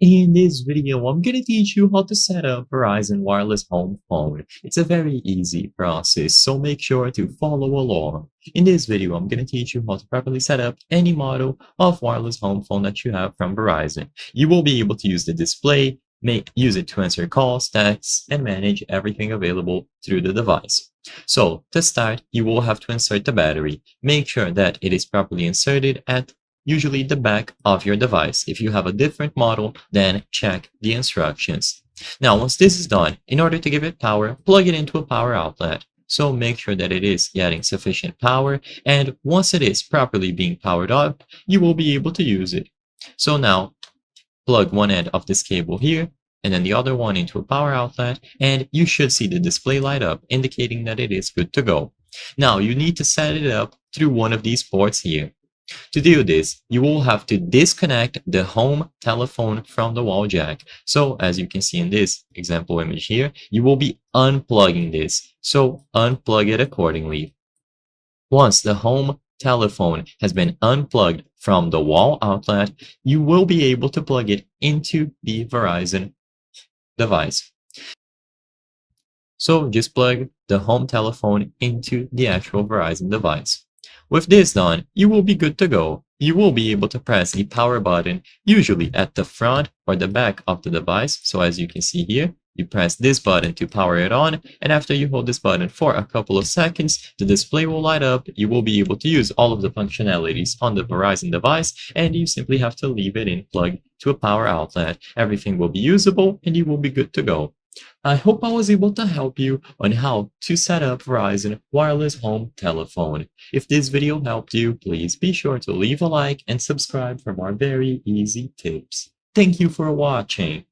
In this video, I'm going to teach you how to set up Verizon wireless home phone. It's a very easy process, so make sure to follow along. In this video, I'm going to teach you how to properly set up any model of wireless home phone that you have from Verizon. You will be able to use the display, use it to answer calls, texts, and manage everything available through the device. So to start, you will have to insert the battery. Make sure that it is properly inserted at usually the back of your device. If you have a different model, then check the instructions. Now, once this is done, in order to give it power, plug it into a power outlet. So make sure that it is getting sufficient power, and once it is properly being powered up, you will be able to use it. So now, plug one end of this cable here, and then the other one into a power outlet, and you should see the display light up, indicating that it is good to go. Now, you need to set it up through one of these ports here. To do this, you will have to disconnect the home telephone from the wall jack. So as you can see in this example image here, you will be unplugging this. So unplug it accordingly. Once the home telephone has been unplugged from the wall outlet, you will be able to plug it into the Verizon device. So just plug the home telephone into the actual Verizon device. With this done, you will be good to go. You will be able to press the power button, usually at the front or the back of the device. So as you can see here, you press this button to power it on, and after you hold this button for a couple of seconds, the display will light up. You will be able to use all of the functionalities on the Verizon device, and you simply have to leave it in plugged to a power outlet. Everything will be usable, and you will be good to go. I hope I was able to help you on how to set up Verizon wireless home telephone. If this video helped you, please be sure to leave a like and subscribe for more very easy tips. Thank you for watching.